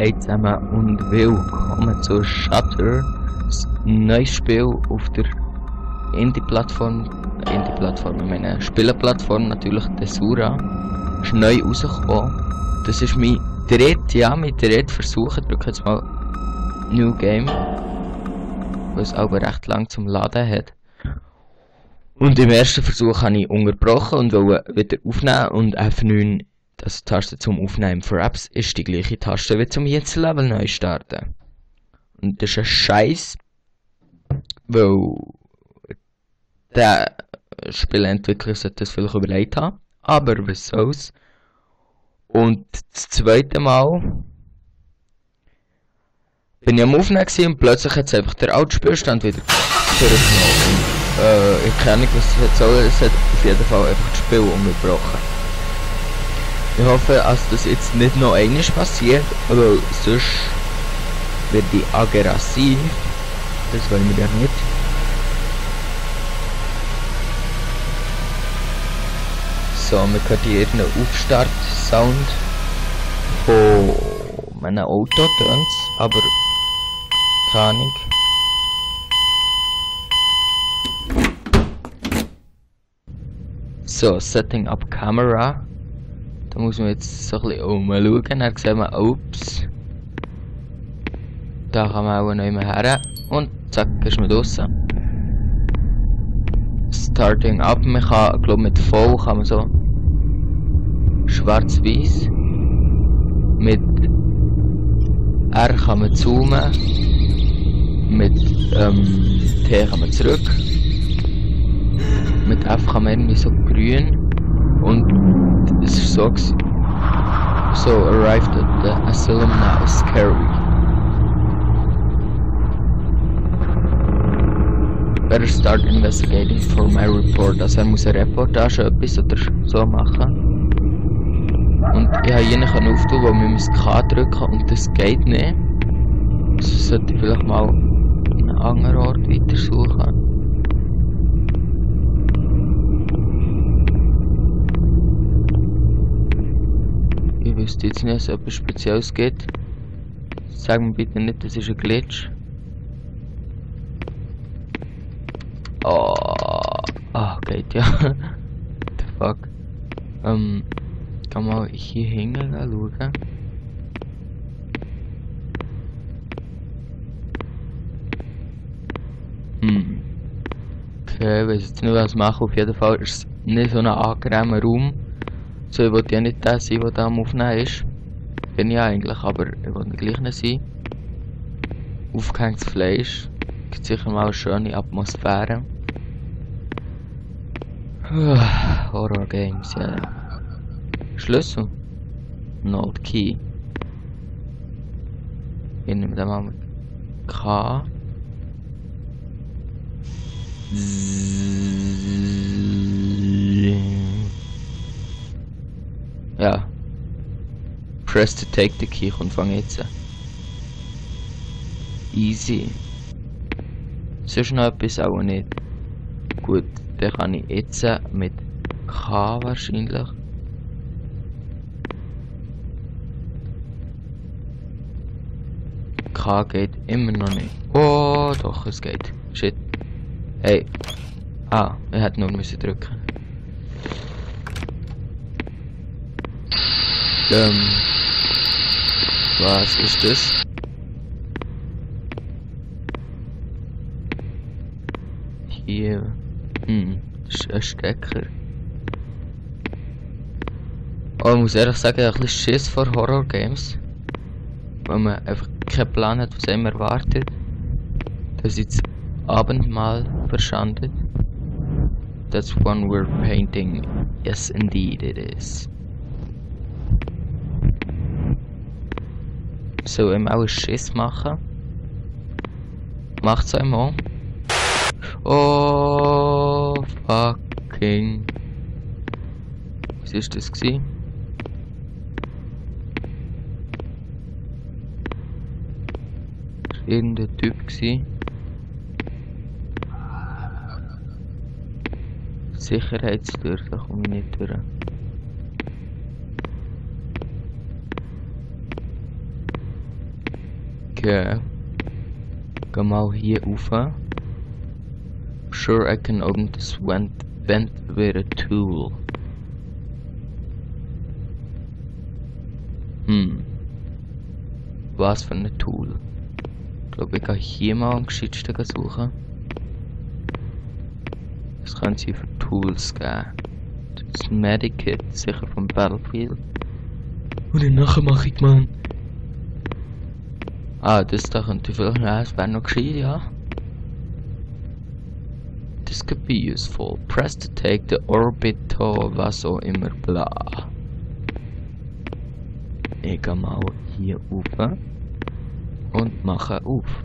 Hey zusammen und willkommen zu Shutter, das neues Spiel auf der Indie-Plattform, ich meine Spieleplattform natürlich, Desura, ist neu rausgekommen. Das ist mein dritter Versuch, ich drücke jetzt mal New Game, weil es aber recht lang zum Laden hat. Und im ersten Versuch habe ich unterbrochen und wollte wieder aufnehmen und F9, das Taste zum Aufnehmen für Apps, ist die gleiche Taste wie zum jetzt Level neu starten. Und das ist ein Scheiß, weil der Spielentwickler sollte das vielleicht überlegt haben, aber was soll's. Und das zweite Mal bin ich am Aufnehmen und plötzlich hat es einfach der Autospielstand wieder zurückgenommen. Ich kenne nicht, was es jetzt soll, es hat auf jeden Fall einfach das Spiel unterbrochen. Ich hoffe, dass das jetzt nicht noch einmal passiert, aber sonst wird die aggressiv. Das wollen wir ja nicht. So, wir hören hier einen Aufstart-Sound von meinem Auto, aber keine Ahnung. So, Setting up Camera. Da muss man jetzt so ein bisschen umschauen, dann sehen wir, ups. Da kann man auch noch immer her. Und zack, ist man draussen. Starting up, man kann, glaube mit voll kann man so schwarz-weiß. Mit R kann man zoomen. Mit T kann man zurück. Mit F kann man irgendwie so grün. Und es ist so gewesen. So, arrived at the asylum now, scary. Better start investigating for my report. Also er muss eine Reportage etwas oder so machen. Und ich habe jenen auftun, wo wir müssen K drücken und das geht nicht. Also sollte ich vielleicht mal an einen anderen Ort weiter suchen. Ich wüsste jetzt nicht, dass es etwas Spezielles geht. Sag mir bitte nicht, das ist ein Glitch. Oh, geht ja. What the fuck? Kann mal hier hingehen schauen. Okay, ich weiß jetzt nicht, was ich mache. Auf jeden Fall ist es nicht so ein angenehmer Raum. So, ich wollte ja nicht der sein, der da am Aufnehmen ist. Bin ich eigentlich, aber ich wollte gleich nicht sein. Aufgehängtes Fleisch. Gibt sicher mal eine schöne Atmosphäre. Horror Games, ja. Schlüssel. Note Key. Ich nehme den mal mit K. Ja. Press to take the key und fang jetzt an. Easy. Sonst noch etwas auch nicht. Gut, dann kann ich jetzt mit K wahrscheinlich. K geht immer noch nicht. Oh, doch, es geht. Shit. Hey. Ah, ich hätte nur müssen drücken. Was ist das? Hier. Das ist ein Stecker. Oh, ich muss ehrlich sagen, ich habe ein bisschen Schiss vor Horror Games. Weil man einfach keinen Plan hat, was einem erwartet. Das ist jetzt Abendmahl verschandelt. That's one we're painting. Yes, indeed it is. So, ihm auch einen Schiss machen. Macht's einmal. Oh, fucking. Was ist das gewesen? Das war irgendein Typ gewesen. Sicherheitstür, da komme ich nicht durch. Okay. Geh mal hier rauf. Sure, I can open this vent with a tool. Was für ein Tool? Ich glaube, ich kann hier mal am geschicktesten suchen. Was können sie für Tools geben? Das Medikit, sicher vom Battlefield. Und dann nachher mache ich mal. Ah, das da könnte vielleicht das wäre noch gescheit, ja. This could be useful. Press to take the Orbito, was auch immer, bla. Ich gehe mal hier rauf und mache auf.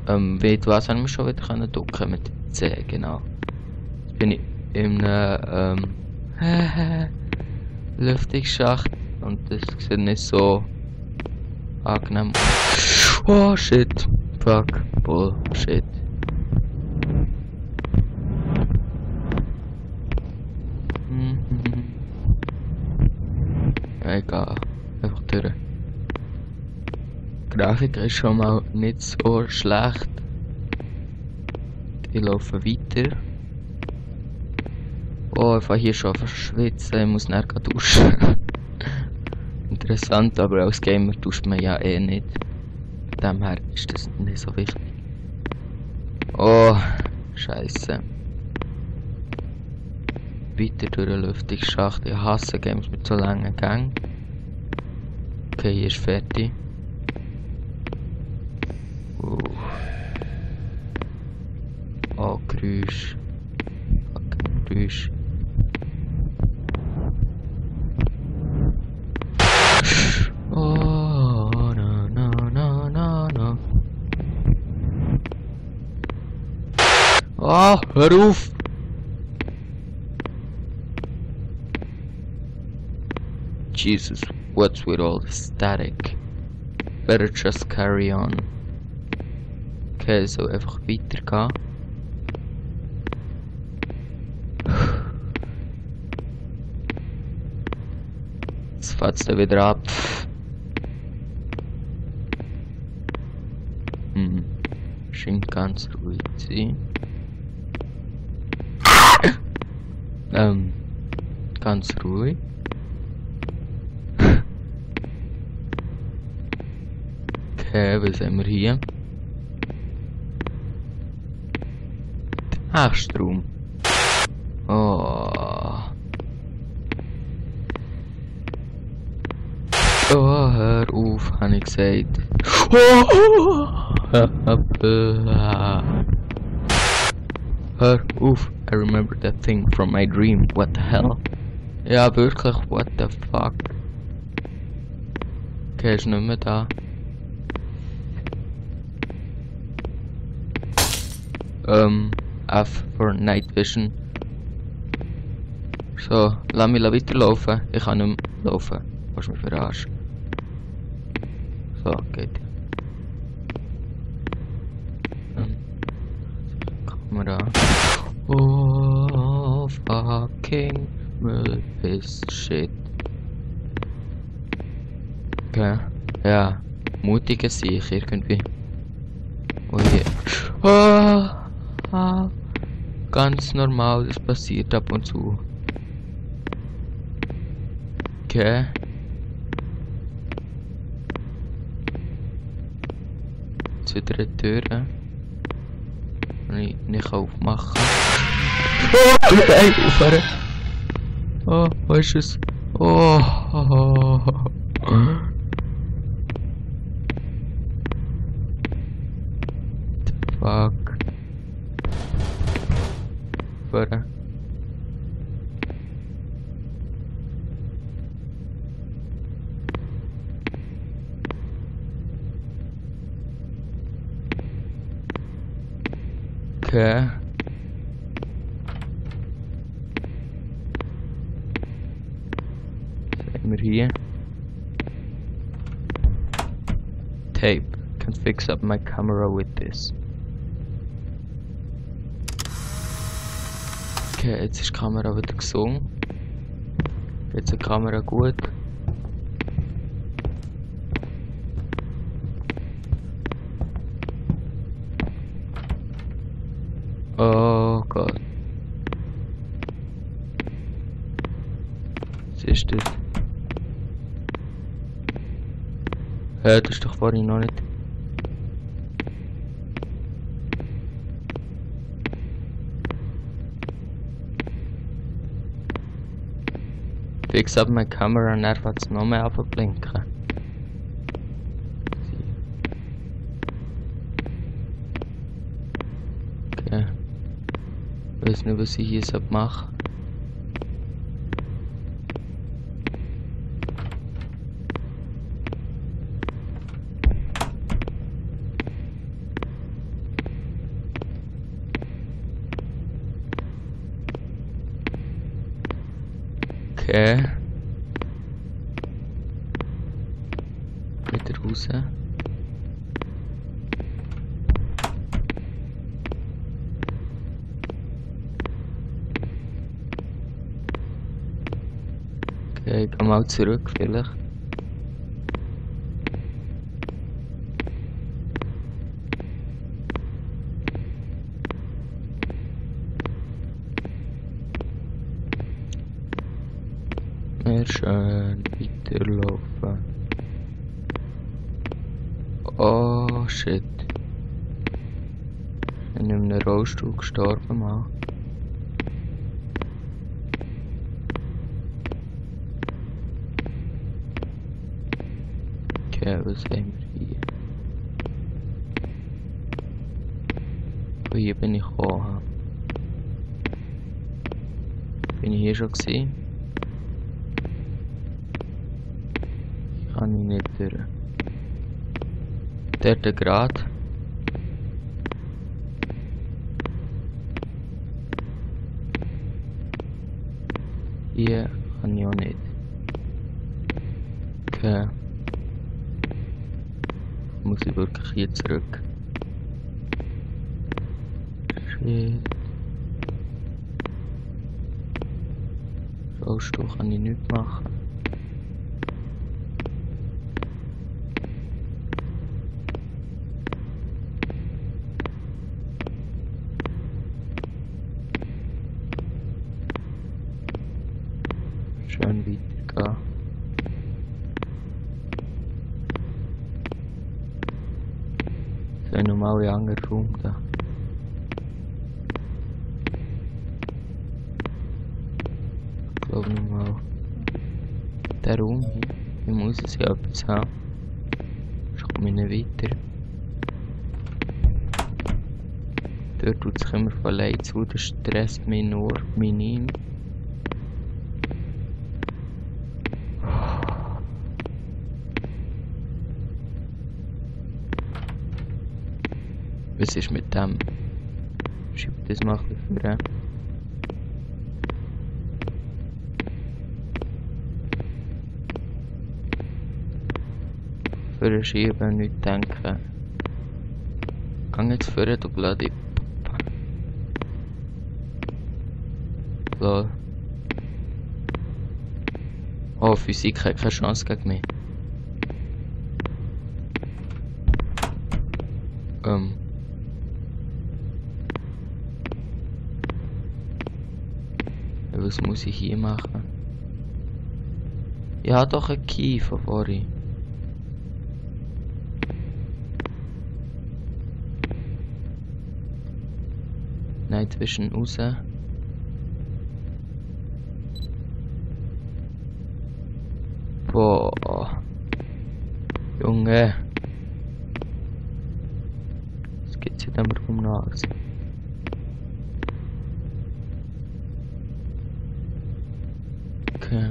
Wait, was haben wir schon wieder können drücken mit C, genau. Jetzt bin ich in einem Lüftungsschacht und das sieht nicht so angenehm aus. Oh shit, fuck, bullshit. Egal, einfach durch. Die Grafik ist schon mal nicht so schlecht. Ich laufe weiter. Oh, ich fange hier schon verschwitzen, ich muss nachher duschen. Interessant, aber als Gamer duscht man ja eh nicht. Von dem her ist das nicht so wichtig. Oh, scheiße. Weiter durch den Lüftungsschacht. Ich hasse Games mit so langen Gängen. Okay, hier ist fertig. Oh, Geräusch. Fucking Geräusch. Oh, no, no, no, no, no. Oh, hör auf! Jesus, what's with all the static? Better just carry on. Okay, so einfach weitergehen. Jetzt fährt es dann wieder ab. Scheint ganz ruhig zu sein. Ganz ruhig. Okay, was haben wir hier? Strom. Oh. Oh, hör auf, habe ich gesagt. Oh. Hör auf. I remember that thing from my dream. What the hell? Ja, wirklich, what the fuck? Okay, ist nicht mehr da. F for Night Vision. So, lass mich weiterlaufen. Ich kann nicht mehr laufen. Was mich verarscht. So, geht. Kamera. Oh, fucking this shit. Okay. Ja, mutige Sicht irgendwie. Oh je. Ganz normal, das passiert ab und zu. Okay. Jetzt wieder eine Tür. Die ich nicht aufmachen kann. Oh, nein, aufhören. Oh, wo ist es? Oh. Fuck. Aufhören. Okay. Was haben wir hier? Tape. Can fix up my camera with this. Okay, jetzt ist die Kamera wieder gesungen. Jetzt ist die Kamera gut. Oh Gott. Was ist das? Hä, das ist doch vorhin noch nicht. Fix up my camera und er wird es noch mehr blinken. Okay. Ich weiß nicht, was ich hier machen soll. Okay. Wieder raus. Okay, ich gehe mal zurück vielleicht. Mehr schön weiterlaufen. Oh shit. Ich bin in einem Rollstuhl gestorben, Mann. Okay, was haben wir hier? Oh, hier bin ich gekommen. Bin ich hier schon gewesen? Kann ich nicht durch. Dort gerade. Hier kann ich auch nicht. Okay. Muss ich wirklich hier zurück. Shit. Rollstuhl kann ich nicht machen. Schön weitergehen. So ein normaler anderer Raum da. Ich glaube nochmal. Der Raum hier. Hier muss es ja etwas haben. Sonst komme ich nicht weiter. Dort tut es immer von allein zu, das stresst mich nur minim. Was ist mit dem? Schieb das mal ein bisschen vor. Für ein Schieben nicht denken. Geh jetzt vor, du blöde Papa. Lol. Oh, Physik hat keine Chance gegen mich. Was muss ich hier machen? Ja, doch ein Key von vorhin. Nein, zwischen raus. Boah. Junge. Was geht's in dem Raum nach? Okay.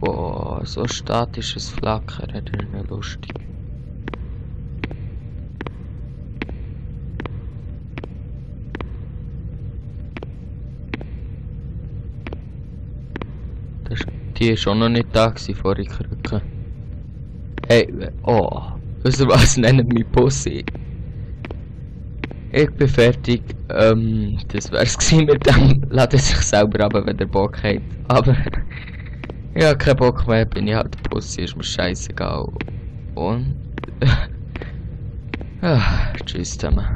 Boah, so statisches Flackern, das ist nicht lustig. Die ist auch noch nicht da gewesen, vor ich rücke. Hey, oh, was nennen mich Pussy? Ich bin fertig. Das wär's gewesen mit dem. Ladet sich selber ab, wenn der Bock hat. Aber ich hab keinen Bock mehr, bin ich halt Pussy, ist mir scheißegal. Und tschüss zusammen.